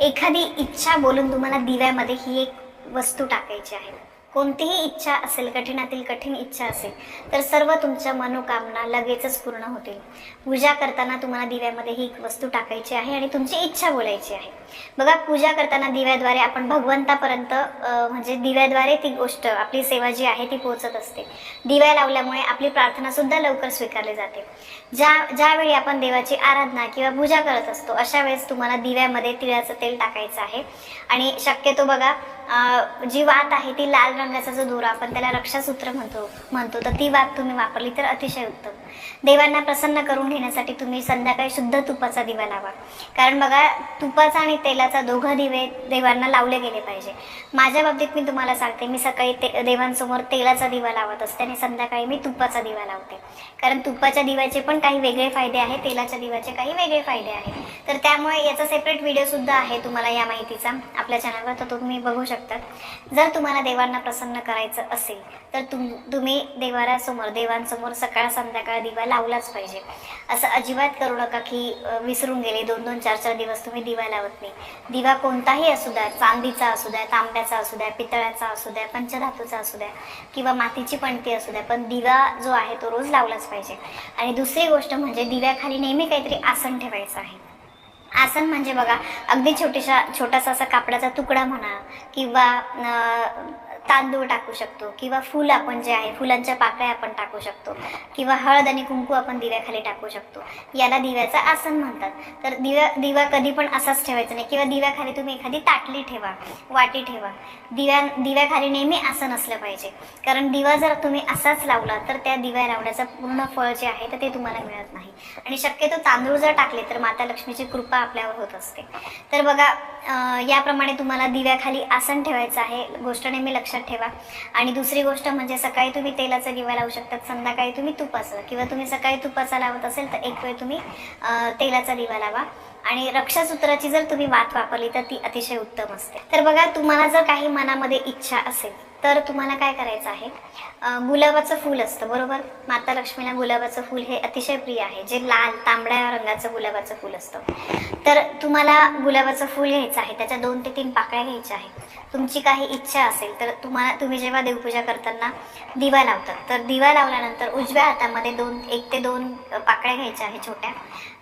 एखादी इच्छा बोलून तुम्हाला दिव्यामध्ये ही एक वस्तू टाकायची आहे. कोणतीही इच्छा असेल, कठीणातील कठीण इच्छा असेल तर सर्व तुमच्या मनोकामना लगेचच पूर्ण होतील. पूजा करताना तुम्हाला दिव्यामध्ये ही एक वस्तू टाकायची आहे आणि तुमची इच्छा बोलायची आहे. बघा, पूजा करताना दिव्याद्वारे आपण भगवंतापर्यंत म्हणजे दिव्याद्वारे ती गोष्ट, आपली सेवा जी आहे ती पोहोचत असते. दिव्या लावल्यामुळे आपली प्रार्थना सुद्धा लवकर स्वीकारली जाते. ज्यावेळी आपण देवाची आराधना किंवा पूजा करत असतो अशा वेळेस तुम्हाला दिव्यामध्ये तिळाचं तेल टाकायचं आहे. आणि शक्यतो बघा, जी वात आहे ती लाल रंगाचा जो दोरा, आपण त्याला रक्षासूत्र म्हणतो तर ती वात तुम्ही वापरली तर अतिशय उत्तम. देवांना प्रसन्न करून घेण्यासाठी तुम्ही संध्याकाळी शुद्ध तुपाचा दिवा लावा. कारण बघा, तुपाचा आणि तेलाचा दोघं दिवे देवांना लावले गेले पाहिजे. माझ्या बाबतीत मी तुम्हाला सांगते, मी सकाळी देवांसमोर तेलाचा दिवा लावत असते आणि संध्याकाळी मी तुपाचा दिवा लावते. कारण तुपाच्या दिव्याचे पण काही वेगळे फायदे आहेत, तेलाच्या दिव्याचे काही वेगळे फायदे आहेत. तर त्यामुळे याचा सेपरेट व्हिडिओ सुद्धा आहे तुम्हाला या माहितीचा आपल्या चॅनलवर, तर तुम्ही बघू शकता. जर तुम्हाला देवांना प्रसन्न करायचं असेल तर तुम्ही देवांसमोर सकाळ संध्याकाळ दिवा लावलाच पाहिजे. असं अजिबात करू नका की विसरून गेले, 2-2, 4-4 दिवस तुम्ही दिवा लावत नाही. दिवा कोणताही असू द्या, चांदीचा असू द्या, तांब्याचा असू द्या, पितळाचा असू द्या, पंचधातूचा असू द्या किंवा मातीची पणती असू द्या, पण दिवा जो आहे तो रोज लावलाच पाहिजे. आणि दुसरी गोष्ट म्हणजे दिव्याखाली नेहमी काहीतरी आसन ठेवायचं आहे. आसन म्हणजे बघा, अगदी छोटासा असा कापडाचा तुकडा म्हणा किंवा तांदूळ टाकू शकतो किंवा फूल, आपण जे आहे फुलांच्या पाकळ्या आपण टाकू शकतो किंवा हळद आणि कुंकू आपण दिव्याखाली टाकू शकतो. याला दिव्याचं आसन म्हणतात. तर दिवा कधी पण असाच ठेवायचा नाही. किंवा दिव्याखाली तुम्ही एखादी ताटली ठेवा, वाटी ठेवा. दिव्याखाली नेहमी आसन असलं पाहिजे. कारण दिवा जर तुम्ही असाच लावला तर त्या दिव्या लावण्याचं पूर्ण फळ जे आहे तर ते तुम्हाला मिळत नाही. आणि शक्यतो तांदूळ जर टाकले तर माता लक्ष्मीची कृपा आपल्यावर होत असते. तर बघा, याप्रमाणे तुम्हाला दिव्याखाली आसन ठेवायचं आहे. गोष्ट नेहमी लक्षात ठेवा. आणि दुसरी गोष्ट म्हणजे सकाळी तुम्ही तेलाचा दिवा लावू शकतात, संध्याकाळी तुम्ही तुपाचा, किंवा तुम्ही सकाळी तुपाचा लावत असेल तर एक वेळ तुम्ही तेलाचा दिवा लावा. आणि रक्षासूत्राची जर तुम्ही वात वापरली तर ती अतिशय उत्तम असते. तर बघा, तुम्हाला जर काही मनामध्ये इच्छा असेल तर तुम्हाला काय करायचं आहे, गुलाबाचं फूल असतं बरोबर. माता लक्ष्मीला गुलाबाचं फूल हे अतिशय प्रिय आहे, जे लाल तांबड्या रंगाचं गुलाबाचं फूल असतं. तर तुम्हाला गुलाबाचं फूल घ्यायचं आहे, त्याच्या 2 ते 3 पाकळ्या घ्यायच्या आहेत. तुमची काही इच्छा असेल तर तुम्ही जेव्हा देवपूजा करताना दिवा लावतात तर दिवा लावल्यानंतर उजव्या हातामध्ये 1 ते 2 पाकळ्या घ्यायच्या आहेत छोट्या.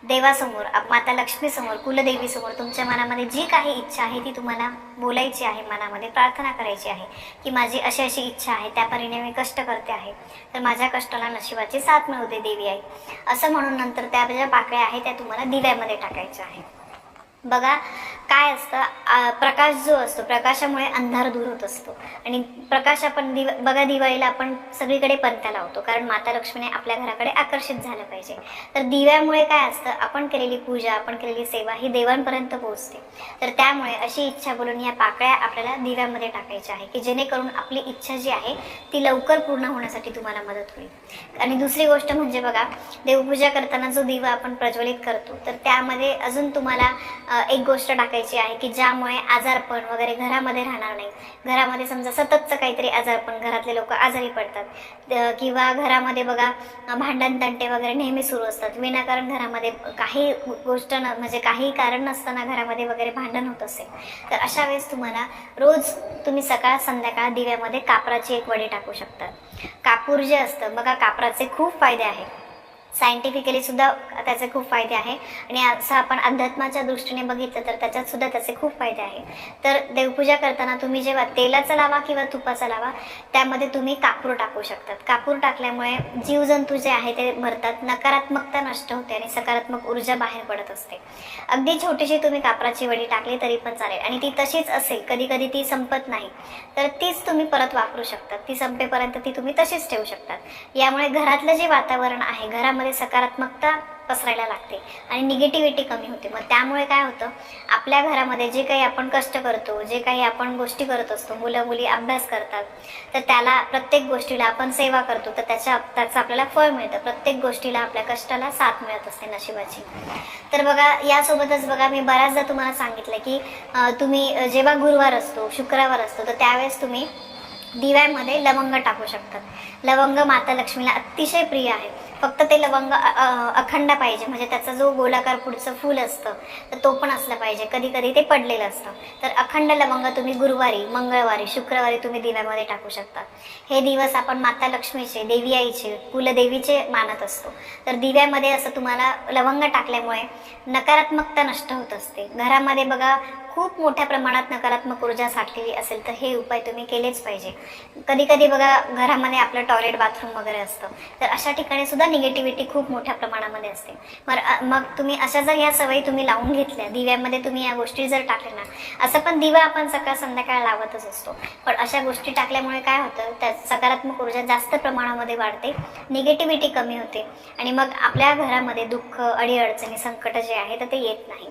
देवासमोर, माता लक्ष्मीसमोर, कुलदेवीसमोर तुमच्या मनामध्ये जी काही इच्छा आहे ती तुम्हाला बोलायची आहे, मनामध्ये प्रार्थना करायची आहे की माझी अशी अशी इच्छा आहे, त्या परीने मी कष्ट करते आहे, तर माझ्या कष्टाला नशिबाची साथ मिळू दे देवी आई, असं म्हणून नंतर त्या ज्या पाकळ्या आहेत त्या तुम्हाला दिव्यामध्ये टाकायच्या आहे. बघा, काय असतं, प्रकाश जो असतो, प्रकाशामुळे अंधार दूर होत असतो. आणि प्रकाश आपण बघा, दिवाळीला आपण सगळीकडे पणत्या लावतो कारण माता लक्ष्मीने आपल्या घराकडे आकर्षित झालं पाहिजे. तर दिव्यामुळे काय असतं, आपण केलेली पूजा, आपण केलेली सेवा ही देवांपर्यंत पोहोचते. तर त्यामुळे अशी इच्छा बोलून या पाकळ्या आपल्याला दिव्यामध्ये टाकायच्या आहे की जेणेकरून आपली इच्छा जी आहे ती लवकर पूर्ण होण्यासाठी तुम्हाला मदत होईल. आणि दुसरी गोष्ट म्हणजे बघा, देवपूजा करताना जो दिवा आपण प्रज्वलित करतो तर त्यामध्ये अजून तुम्हाला एक गोष्ट टाकायची आहे की ज्यामुळे आजारपण वगैरे घरामध्ये राहणार नाही. घरामध्ये समजा सततचं काहीतरी आजारपण, घरातले लोक आजारी पडतात किंवा घरामध्ये बघा भांडण तंटे वगैरे नेहमी सुरू असतात, विनाकारण घरामध्ये काही गोष्ट म्हणजे काही कारण नसताना घरामध्ये वगैरे भांडण होत असेल तर अशा वेळेस तुम्हाला रोज तुम्ही सकाळ संध्याकाळ दिव्यामध्ये कापराची एक वडी टाकू शकता. कापूर जे असतं बघा, कापराचे खूप फायदे आहेत. सायंटिफिकली सुद्धा त्याचे खूप फायदे आहे. आणि असं आपण अध्यात्माच्या दृष्टीने बघितलं तर त्याच्यात सुद्धा त्याचे खूप फायदे आहे. तर देवपूजा करताना तुम्ही जेव्हा तेलाचा लावा किंवा तुपाचा लावा त्यामध्ये तुम्ही कापूर टाकू शकतात. कापूर टाकल्यामुळे जीवजंतू जे आहे ते मरतात, नकारात्मकता नष्ट होते आणि सकारात्मक ऊर्जा बाहेर पडत असते. अगदी छोटीशी तुम्ही कापराची वडी टाकली तरी पण चालेल. आणि ती तशीच असेल, कधी कधी ती संपत नाही तर तीच तुम्ही परत वापरू शकतात. ती संपेपर्यंत ती तुम्ही तशीच ठेवू शकतात. यामुळे घरातलं जे वातावरण आहे, घरामध्ये सकारात्मकता पसरायला लागते आणि निगेटिव्हिटी कमी होते. मग त्यामुळे काय होतं, आपल्या घरामध्ये जे काही आपण कष्ट करतो, जे काही आपण गोष्टी करत असतो, मुलं मुली अभ्यास करतात तर त्याला, प्रत्येक गोष्टीला आपण सेवा करतो तर त्याचं आपल्याला फळ मिळतं. प्रत्येक गोष्टीला आपल्या कष्टाला साथ मिळत असते नशिबाची. तर बघा, यासोबतच बघा, मी बऱ्याचदा तुम्हाला सांगितलं की तुम्ही जेव्हा गुरुवार असतो, शुक्रवार असतो तर त्यावेळेस तुम्ही दिव्यामध्ये लवंग टाकू शकतात. लवंग माता लक्ष्मीला अतिशय प्रिय आहे. फक्त ते लवंग अखंड पाहिजे, म्हणजे त्याचा जो गोलाकार पुढचं फूल असतं तर तो पण असला पाहिजे. कधी कधी ते पडलेलं असतं. तर अखंड लवंग तुम्ही गुरुवारी, मंगळवारी, शुक्रवारी तुम्ही दिव्यामध्ये टाकू शकता. हे दिवस आपण माता लक्ष्मीचे, देवी आईचे, कुलदेवीचे मानत असतो. तर दिव्यामध्ये असं तुम्हाला लवंग टाकल्यामुळे नकारात्मकता नष्ट होत असते. घरामध्ये बघा खूप मोठ्या प्रमाणात नकारात्मक ऊर्जा साठलेली असेल तर हे उपाय तुम्ही केलेच पाहिजे. कधी कधी बघा घरामध्ये आपलं टॉयलेट, बाथरूम वगैरे असतं, तर अशा ठिकाणी सुद्धा निगेटिव्हिटी खूप मोठ्या प्रमाणामध्ये असते. मग तुम्ही अशा जर ह्या सवयी तुम्ही लावून घेतल्या, दिव्यामध्ये तुम्ही या गोष्टी जर टाकल्या ना, असं पण दिवा आपण सकाळ संध्याकाळ लावतच असतो, पण अशा गोष्टी टाकल्यामुळे काय होतं, त्या सकारात्मक ऊर्जा जास्त प्रमाणामध्ये वाढते, निगेटिव्हिटी कमी होते आणि मग आपल्या घरामध्ये दुःख, अडीअडचणी, संकट जे आहे तर ते येत नाही.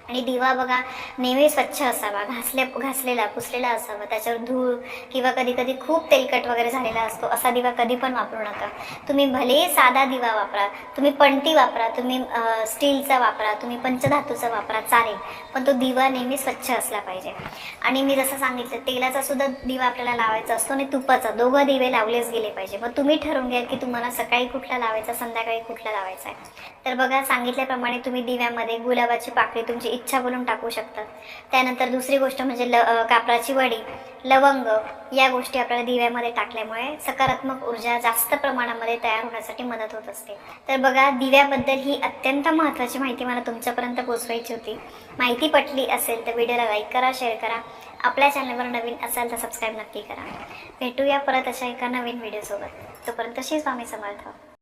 आणि दिवा बघा नेहमी स्वच्छ असावा, घासलेला पुसलेला असावा. त्याच्यावर धूळ किंवा कधी कधी खूप तेलकट वगैरे झालेला असतो, असा दिवा कधी पण वापरू नका. तुम्ही भले साधा दिवा वापरा, तुम्ही पणती वापरा, तुम्ही स्टीलचा वापरा, तुम्ही पंचधातूचा वापरा, चालेल, पण तो दिवा नेहमी स्वच्छ असला पाहिजे. आणि मी जसं सांगितलं, तेलाचा सुद्धा दिवा आपल्याला लावायचा असतो आणि तुपाचा, दोघं दिवे लावलेच गेले पाहिजे. मग तुम्ही ठरवून घ्या की तुम्हाला सकाळी कुठला लावायचा, संध्याकाळी कुठला लावायचा आहे. तर बघा सांगितल्याप्रमाणे तुम्ही दिव्यामध्ये गुलाबाची पाकळी तुमची इच्छा बोलून टाकू शकता. त्यानंतर दुसरी गोष्ट म्हणजे कापराची वडी, लवंग, या गोष्टी आपल्याला दिव्यामध्ये टाकल्यामुळे सकारात्मक ऊर्जा जास्त प्रमाणामध्ये तयार होण्यासाठी मदत होत असते. तर बघा दिव्याबद्दल ही अत्यंत महत्त्वाची माहिती मला तुमच्यापर्यंत पोहोचवायची होती. माहिती पटली असेल तर व्हिडिओला लाईक करा, शेअर करा. आपल्या चॅनलवर नवीन असाल तर सबस्क्राईब नक्की करा. भेटूया परत अशा एका नवीन व्हिडिओसोबत. तोपर्यंत श्री स्वामी समर्थ.